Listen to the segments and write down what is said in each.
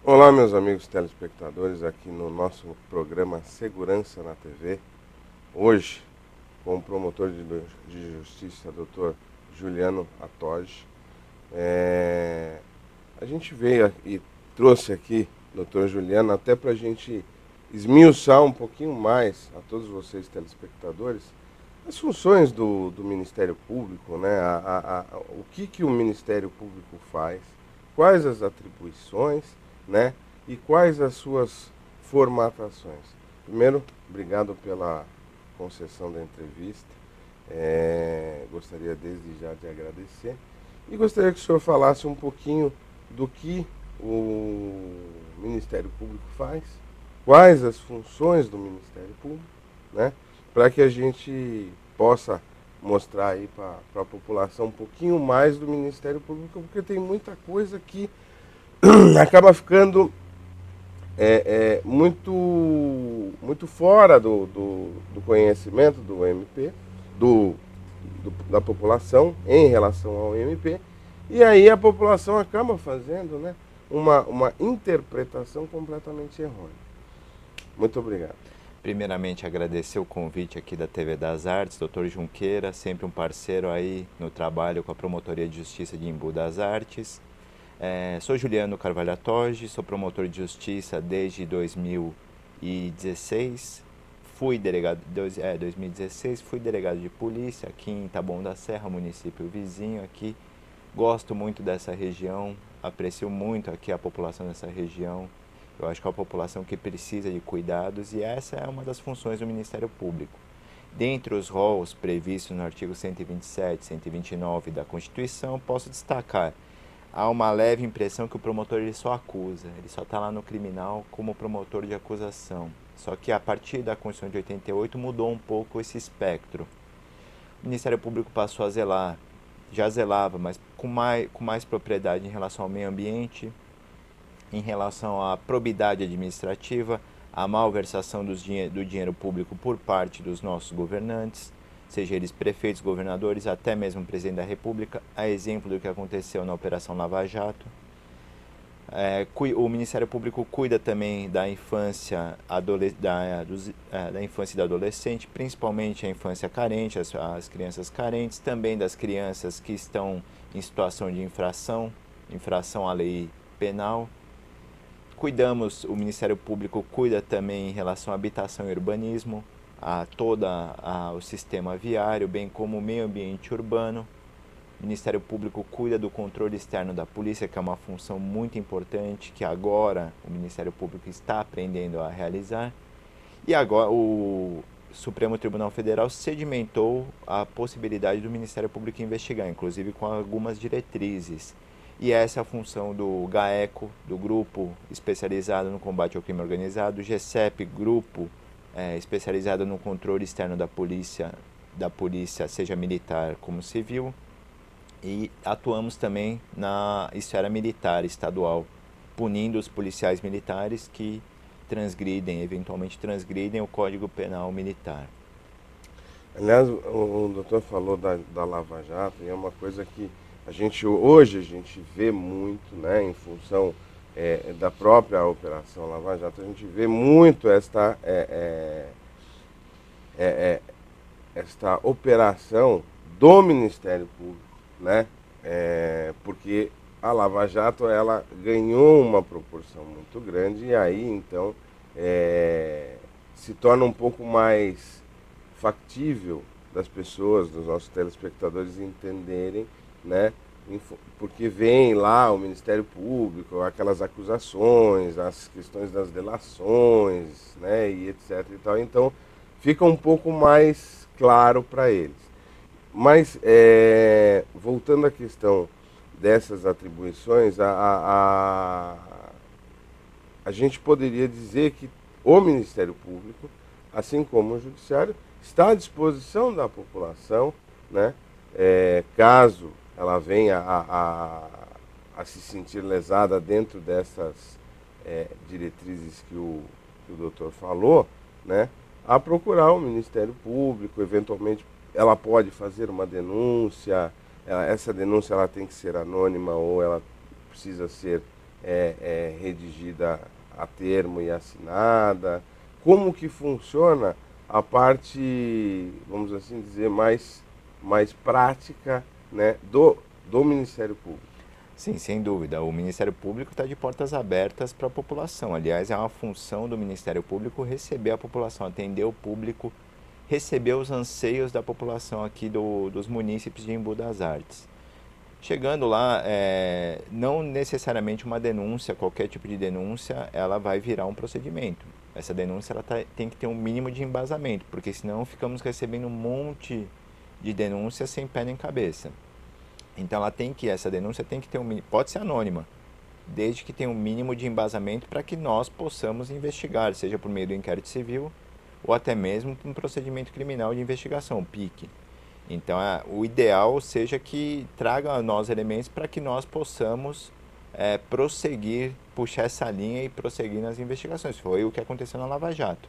Olá, meus amigos telespectadores, aqui no nosso programa Segurança na TV. Hoje, com o promotor de justiça, Dr. Juliano Atoge. A gente veio e trouxe aqui, Dr. Juliano, até para a gente esmiuçar um pouquinho mais a todos vocês telespectadores as funções do Ministério Público, né? O que o Ministério Público faz, quais as atribuições, né? E quais as suas formatações. Primeiro, obrigado pela concessão da entrevista. Gostaria desde já de agradecer. E gostaria que o senhor falasse um pouquinho do que o Ministério Público faz, quais as funções do Ministério Público, né? Para que a gente possa mostrar aí para a população um pouquinho mais do Ministério Público, porque tem muita coisa que acaba ficando muito fora do conhecimento do MP, da população em relação ao MP, e aí a população acaba fazendo, né, uma interpretação completamente errônea. Muito obrigado. Primeiramente, agradecer o convite aqui da TV das Artes, Dr. Junqueira, sempre um parceiro aí no trabalho com a Promotoria de Justiça de Embu das Artes. Sou Juliano Carvalho Atoge, sou promotor de justiça desde 2016. Fui delegado, 2016, fui delegado de polícia aqui em Taboão da Serra, município vizinho aqui. Gosto muito dessa região, aprecio muito aqui a população dessa região. Eu acho que é uma população que precisa de cuidados e essa é uma das funções do Ministério Público. Dentre os roles previstos no artigo 127 e 129 da Constituição, posso destacar: há uma leve impressão que o promotor ele só acusa, ele só está lá no criminal como promotor de acusação. Só que a partir da Constituição de 88 mudou um pouco esse espectro. O Ministério Público passou a zelar, já zelava, mas com mais propriedade em relação ao meio ambiente, em relação à probidade administrativa, à malversação do dinheiro público por parte dos nossos governantes, seja eles prefeitos, governadores, até mesmo o presidente da República, a exemplo do que aconteceu na Operação Lava Jato. O Ministério Público cuida também da infância, da infância e do adolescente, principalmente a infância carente, as crianças carentes, também das crianças que estão em situação de infração à lei penal. O Ministério Público cuida também em relação à habitação e urbanismo, a o sistema viário, bem como o meio ambiente urbano. O Ministério Público cuida do controle externo da polícia, que é uma função muito importante, que agora o Ministério Público está aprendendo a realizar. E agora o Supremo Tribunal Federal sedimentou a possibilidade do Ministério Público investigar, inclusive com algumas diretrizes. E essa é a função do GAECO, do Grupo Especializado no Combate ao Crime Organizado, GECEP, Grupo especializado no controle externo da polícia, seja militar como civil, e atuamos também na esfera militar estadual, punindo os policiais militares que eventualmente transgridem o Código Penal Militar. Aliás, o doutor falou da Lava Jato e é uma coisa que hoje a gente vê muito, né, em função da própria Operação Lava Jato, a gente vê muito esta operação do Ministério Público, né? Porque a Lava Jato ela ganhou uma proporção muito grande e aí então se torna um pouco mais factível das pessoas, dos nossos telespectadores entenderem, né? Porque vem lá o Ministério Público, aquelas acusações, as questões das delações, né? E etc. E tal. Então fica um pouco mais claro para eles. Mas voltando à questão dessas atribuições, a gente poderia dizer que o Ministério Público, assim como o Judiciário, está à disposição da população, né? Caso ela venha a se sentir lesada dentro dessas diretrizes que o doutor falou, né? A procurar o Ministério Público, eventualmente ela pode fazer uma denúncia, essa denúncia ela tem que ser anônima ou ela precisa ser redigida a termo e assinada? Como que funciona a parte, vamos assim dizer, mais prática, né, do Ministério Público? Sim, sem dúvida. O Ministério Público está de portas abertas para a população. Aliás, é uma função do Ministério Público receber a população, atender o público, receber os anseios da população aqui dos munícipes de Embu das Artes. Chegando lá, não necessariamente uma denúncia, qualquer tipo de denúncia, ela vai virar um procedimento. Essa denúncia tem que ter um mínimo de embasamento, porque senão ficamos recebendo um monte de denúncias sem pé nem cabeça. Então essa denúncia tem que ter pode ser anônima, desde que tenha um mínimo de embasamento para que nós possamos investigar, seja por meio do inquérito civil ou até mesmo um procedimento criminal de investigação, PIC. Então, o ideal seja que traga a nós elementos para que nós possamos prosseguir, puxar essa linha e prosseguir nas investigações. Foi o que aconteceu na Lava Jato.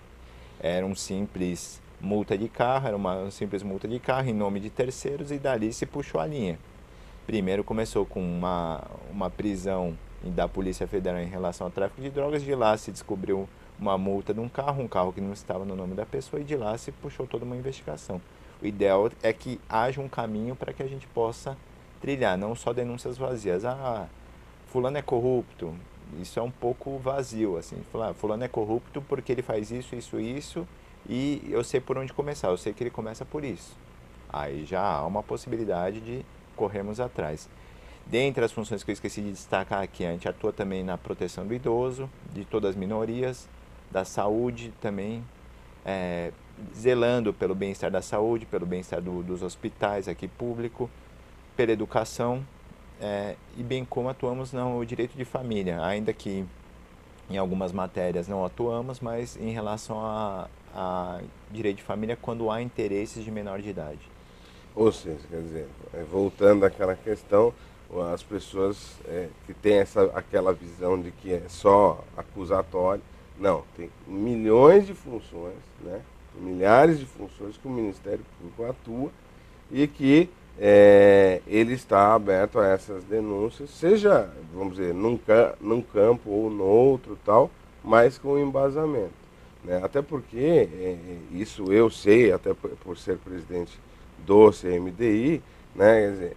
Era um simples multa de carro, era uma simples multa de carro em nome de terceiros e dali se puxou a linha. Primeiro começou com uma prisão da Polícia Federal em relação ao tráfico de drogas, de lá se descobriu uma multa de um carro que não estava no nome da pessoa e de lá se puxou toda uma investigação. O ideal é que haja um caminho para que a gente possa trilhar, não só denúncias vazias. Ah, fulano é corrupto. Isso é um pouco vazio, assim. Falar, fulano é corrupto porque ele faz isso, e eu sei por onde começar. Eu sei que ele começa por isso. Aí já há uma possibilidade de corrermos atrás. Dentre as funções que eu esqueci de destacar aqui, a gente atua também na proteção do idoso, de todas as minorias, da saúde também, zelando pelo bem-estar da saúde, pelo bem-estar dos hospitais aqui público, pela educação, e bem como atuamos no direito de família, ainda que em algumas matérias não atuamos, mas em relação a direito de família quando há interesses de menor de idade. Ou seja, quer dizer, voltando àquela questão, as pessoas que têm aquela visão de que é só acusatório, não, tem milhões de funções, né? Milhares de funções que o Ministério Público atua e que ele está aberto a essas denúncias, seja, vamos dizer, num campo ou no outro tal, mas com embasamento. Né? Até porque, isso eu sei, até por ser presidente do CMDI, né? Quer dizer,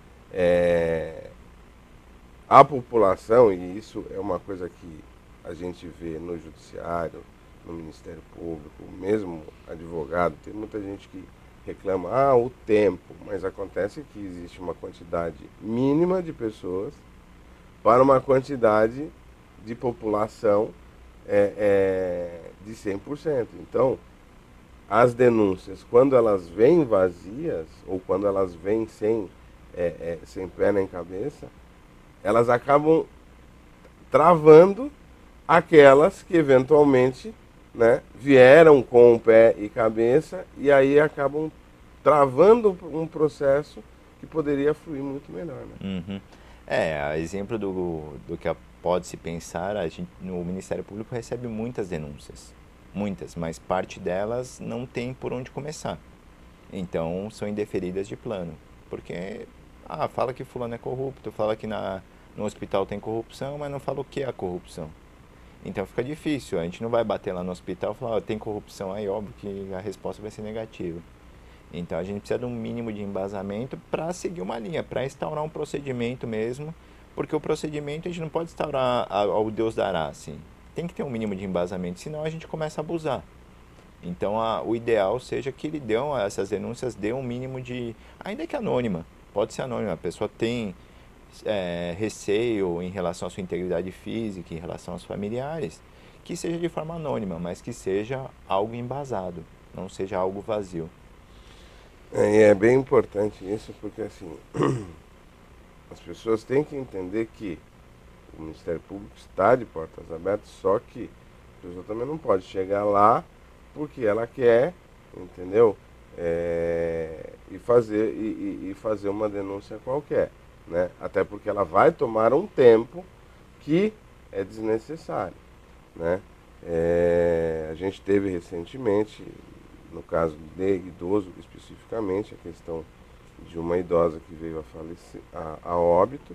a população, e isso é uma coisa que a gente vê no judiciário, no Ministério Público, mesmo advogado, tem muita gente que reclama, o tempo, mas acontece que existe uma quantidade mínima de pessoas para uma quantidade de população de 100%. Então, as denúncias, quando elas vêm vazias, ou quando elas vêm sem pé nem cabeça, elas acabam travando aquelas que eventualmente, né, vieram com o pé e cabeça e aí acabam travando um processo que poderia fluir muito melhor. Né? Uhum. A exemplo do que pode se pensar, no Ministério Público recebe muitas denúncias, muitas, mas parte delas não tem por onde começar. Então são indeferidas de plano, porque fala que fulano é corrupto, fala que no hospital tem corrupção, mas não fala o que é a corrupção. Então fica difícil, a gente não vai bater lá no hospital e falar, tem corrupção, aí óbvio que a resposta vai ser negativa. Então a gente precisa de um mínimo de embasamento para seguir uma linha, para instaurar um procedimento mesmo, porque o procedimento a gente não pode instaurar ao Deus dará, assim. Tem que ter um mínimo de embasamento, senão a gente começa a abusar. Então o ideal seja que essas denúncias dêem um mínimo de, ainda que anônima, pode ser anônima, a pessoa tem receio em relação à sua integridade física, em relação aos familiares, que seja de forma anônima, mas que seja algo embasado, não seja algo vazio. E é bem importante isso, porque assim, as pessoas têm que entender que o Ministério Público está de portas abertas, só que a pessoa também não pode chegar lá porque ela quer, entendeu? E fazer uma denúncia qualquer. Né? Até porque ela vai tomar um tempo que é desnecessário. Né? A gente teve recentemente, no caso de idoso especificamente, a questão de uma idosa que veio a falecer, a óbito,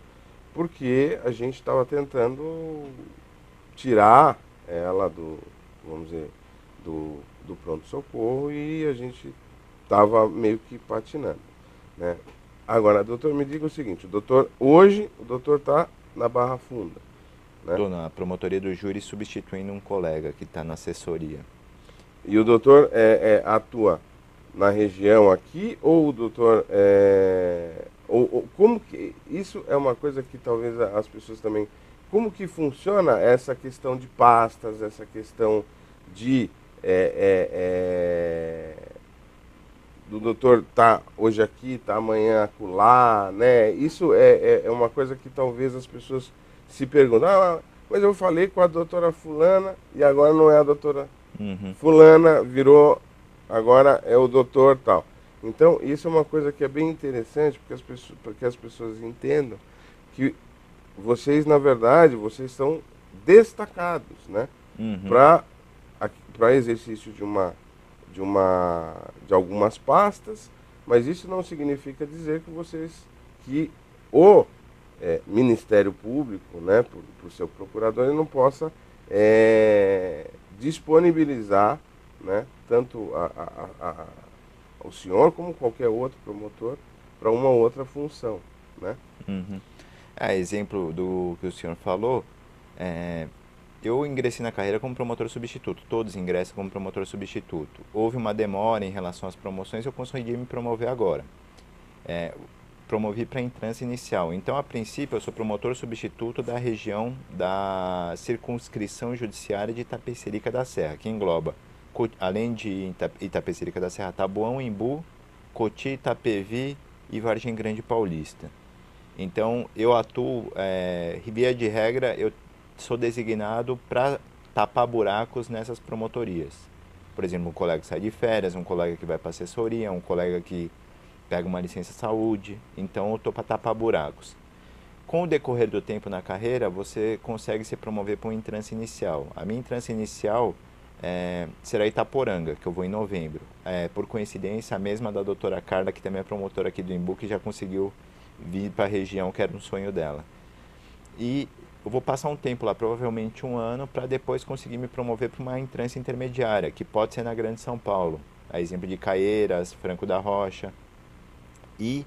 porque a gente estava tentando tirar ela do, vamos dizer, do pronto-socorro e a gente estava meio que patinando, né? Agora, doutor, me diga o seguinte, hoje o doutor está na Barra Funda, né? Estou na promotoria do júri substituindo um colega que está na assessoria. E o doutor atua na região aqui ou o doutor ou como que isso é uma coisa que talvez as pessoas também, como que funciona essa questão de pastas, essa questão de do doutor tá hoje aqui, tá amanhã acolá, né? Isso é uma coisa que talvez as pessoas se perguntam, mas eu falei com a doutora fulana e agora não é a doutora Uhum. fulana, virou, agora é o doutor tal. Então, isso é uma coisa que é bem interessante, porque as pessoas entendam que vocês, na verdade, vocês são destacados, né? Uhum. Para exercício de algumas pastas, mas isso não significa dizer que o Ministério Público, né, por seu procurador, ele não possa disponibilizar, né, tanto o senhor como qualquer outro promotor para uma outra função, né? Uhum. Exemplo do que o senhor falou, eu ingressei na carreira como promotor substituto, todos ingressam como promotor substituto. Houve uma demora em relação às promoções, eu consegui me promover agora. Promovi para entrância inicial. Então, a princípio, eu sou promotor substituto da região da circunscrição judiciária de Itapecerica da Serra, que engloba, além de Itapecerica da Serra, Taboão, Imbu, Coti, Itapevi e Vargem Grande Paulista. Então, eu atuo, via de regra, eu sou designado para tapar buracos nessas promotorias. Por exemplo, um colega que sai de férias, um colega que vai para assessoria, um colega que pega uma licença saúde. Então, eu estou para tapar buracos. Com o decorrer do tempo na carreira, você consegue se promover para uma entrância inicial. A minha entrância inicial será Itaporanga, que eu vou em novembro. Por coincidência, a mesma da doutora Carla, que também é promotora aqui do Imbu, que já conseguiu vir para a região, que era um sonho dela. E eu vou passar um tempo lá, provavelmente um ano, para depois conseguir me promover para uma entrância intermediária, que pode ser na Grande São Paulo. A exemplo de Caieiras, Franco da Rocha. E,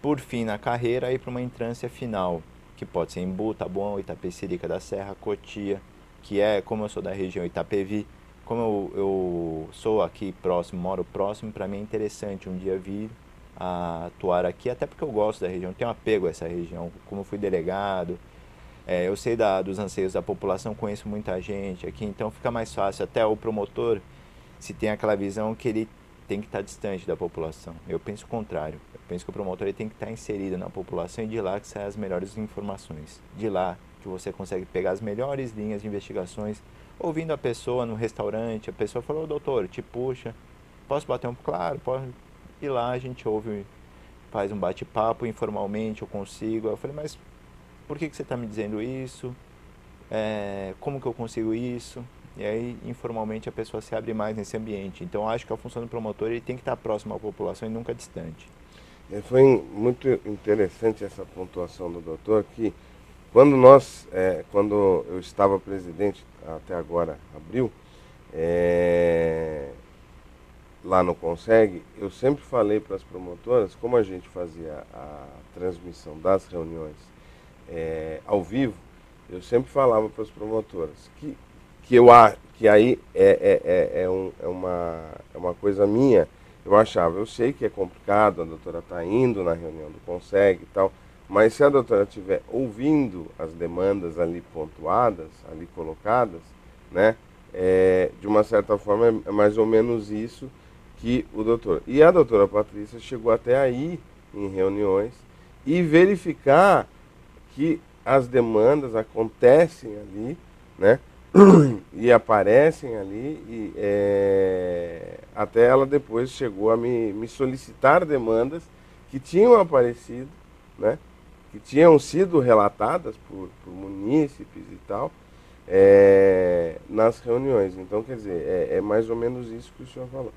por fim, na carreira, ir para uma entrância final, que pode ser Embu, Taboão, Itapecerica da Serra, Cotia, que como eu sou da região Itapevi, como eu sou aqui próximo, moro próximo, para mim é interessante um dia vir a atuar aqui, até porque eu gosto da região, tenho apego a essa região, como eu fui delegado, eu sei dos anseios da população, conheço muita gente aqui, então fica mais fácil, até o promotor, se tem aquela visão que ele tem que estar distante da população. Eu penso o contrário, eu penso que o promotor ele tem que estar inserido na população e de lá que saem as melhores informações, de lá que você consegue pegar as melhores linhas de investigações, ouvindo a pessoa no restaurante, a pessoa falou, doutor, te puxa, posso bater um... Claro, pode. E lá a gente ouve, faz um bate-papo informalmente, eu consigo. Eu falei, mas por que você está me dizendo isso? Como que eu consigo isso? E aí, informalmente, a pessoa se abre mais nesse ambiente. Então, eu acho que a função do promotor ele tem que estar próximo à população e nunca distante. Foi muito interessante essa pontuação do doutor, que quando eu estava presidente, até agora, abril, lá no Conseg, eu sempre falei para as promotoras, como a gente fazia a transmissão das reuniões ao vivo, eu sempre falava para as promotoras que aí é uma coisa minha. Eu sei que é complicado, a doutora está indo na reunião do Conseg e tal, mas se a doutora estiver ouvindo as demandas ali pontuadas, ali colocadas, né, de uma certa forma é mais ou menos isso que o doutor. E a doutora Patrícia chegou até aí em reuniões e verificar que as demandas acontecem ali, né, e aparecem ali, e até ela depois chegou a me solicitar demandas que tinham aparecido, né, que tinham sido relatadas por munícipes e tal, nas reuniões. Então, quer dizer, é mais ou menos isso que o senhor falou.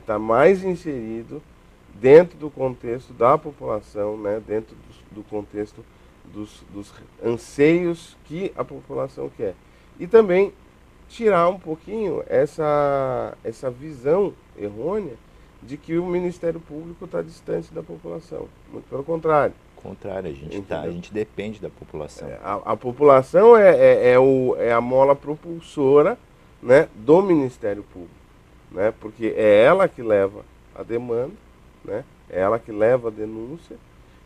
Tá mais inserido dentro do contexto da população, né, dentro do contexto dos anseios que a população quer. E também tirar um pouquinho essa visão errônea de que o Ministério Público está distante da população. Muito pelo contrário. Contrário, a gente depende da população. A população é a mola propulsora, né, do Ministério Público, né, porque é ela que leva a demanda, né, é ela que leva a denúncia,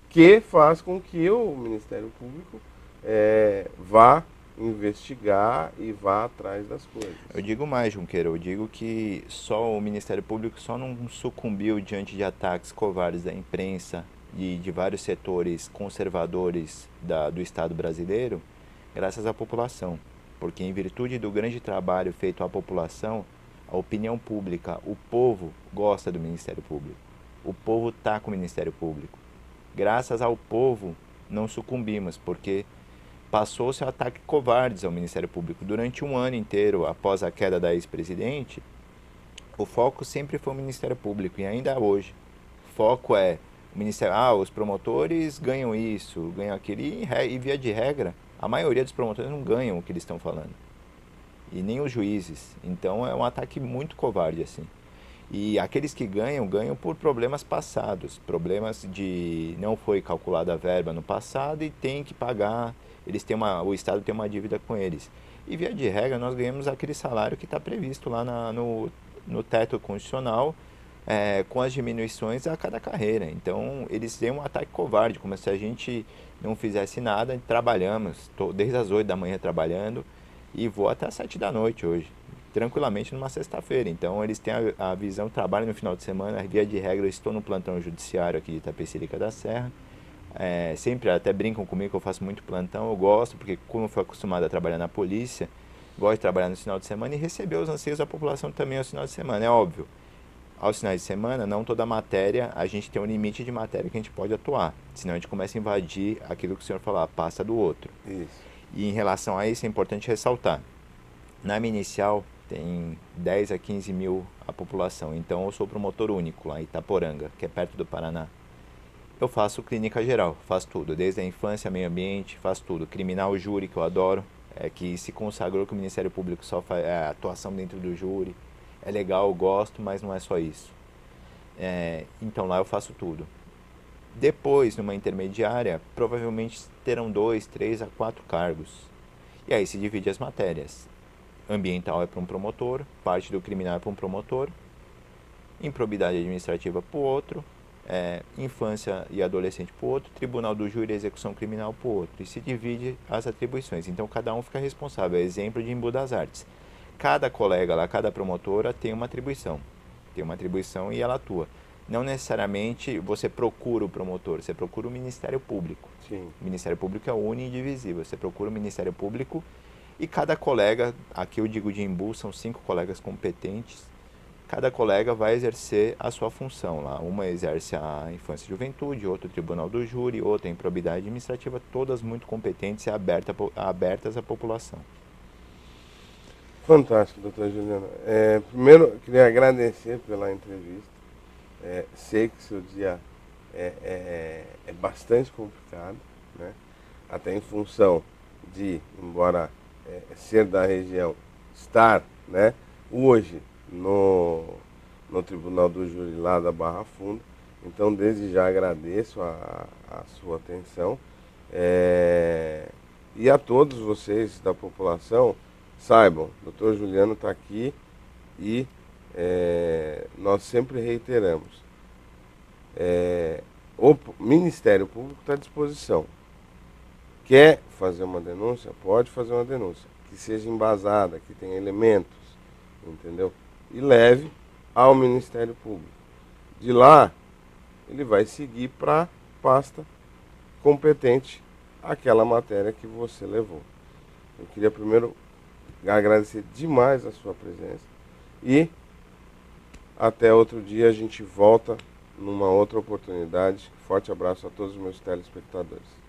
que faz com que o Ministério Público vá investigar e vá atrás das coisas. Eu digo mais, Junqueira, eu digo que só o Ministério Público só não sucumbiu diante de ataques covardes da imprensa e de vários setores conservadores do Estado brasileiro, graças à população. Porque em virtude do grande trabalho feito à população, a opinião pública, o povo gosta do Ministério Público. O povo está com o Ministério Público. Graças ao povo não sucumbimos, porque passou-se a ataques covardes ao Ministério Público. Durante um ano inteiro, após a queda da ex-presidente, o foco sempre foi o Ministério Público, e ainda hoje. O foco é o Ministério, os promotores ganham isso, ganham aquilo, e via de regra, a maioria dos promotores não ganham o que eles estão falando. E nem os juízes. Então é um ataque muito covarde, assim. E aqueles que ganham, ganham por problemas passados, problemas de não foi calculada a verba no passado e tem que pagar, o Estado tem uma dívida com eles. E via de regra nós ganhamos aquele salário que está previsto lá no teto constitucional, com as diminuições a cada carreira. Então eles têm um ataque covarde, como se a gente não fizesse nada. Trabalhamos, estou desde as 8 da manhã trabalhando e vou até as 7 da noite hoje, tranquilamente numa sexta-feira. Então eles têm a visão, trabalho no final de semana, via de regra eu estou no plantão judiciário aqui de Itapecerica da Serra. Sempre até brincam comigo que eu faço muito plantão, eu gosto, porque como eu fui acostumado a trabalhar na polícia, gosto de trabalhar no final de semana e receber os anseios da população também aos finais de semana, é óbvio. Aos finais de semana, não toda matéria, a gente tem um limite de matéria que a gente pode atuar, senão a gente começa a invadir aquilo que o senhor falou, passa do outro. Isso. E em relação a isso é importante ressaltar, na minha inicial tem 10 a 15 mil a população, então eu sou promotor único lá em Itaporanga, que é perto do Paraná. Eu faço clínica geral, faço tudo, desde a infância, meio ambiente, faço tudo. Criminal, júri, que eu adoro, que se consagrou que o Ministério Público só faz atuação dentro do júri. É legal, eu gosto, mas não é só isso. Então lá eu faço tudo. Depois, numa intermediária, provavelmente terão 2, 3 a 4 cargos. E aí se divide as matérias. Ambiental é para um promotor, parte do criminal é para um promotor, improbidade administrativa para o outro, infância e adolescente para o outro, tribunal do júri e execução criminal para o outro. E se divide as atribuições. Então cada um fica responsável. É exemplo de Embu das Artes. Cada colega lá, cada promotora tem uma atribuição. Tem uma atribuição e ela atua. Não necessariamente você procura o promotor, você procura o Ministério Público. Sim. O Ministério Público é único e indivisível. Você procura o Ministério Público e cada colega, aqui eu digo de Embu, são 5 colegas competentes. Cada colega vai exercer a sua função lá. Uma exerce a infância e juventude, outro o tribunal do júri, outra a improbidade administrativa, todas muito competentes e abertas à população. Fantástico, doutor Juliano. Primeiro, eu queria agradecer pela entrevista. Sei que seu dia é bastante complicado, né? Até em função de, embora ser da região, estar, né, hoje no Tribunal do Júri lá da Barra Funda. Então, desde já agradeço a sua atenção. E a todos vocês da população, saibam, o doutor Juliano está aqui e nós sempre reiteramos, o Ministério Público está à disposição. Quer fazer uma denúncia? Pode fazer uma denúncia, que seja embasada, que tenha elementos, entendeu? E leve ao Ministério Público. De lá, ele vai seguir para a pasta competente aquela matéria que você levou. Eu queria primeiro agradecer demais a sua presença e até outro dia a gente volta numa outra oportunidade. Forte abraço a todos os meus telespectadores.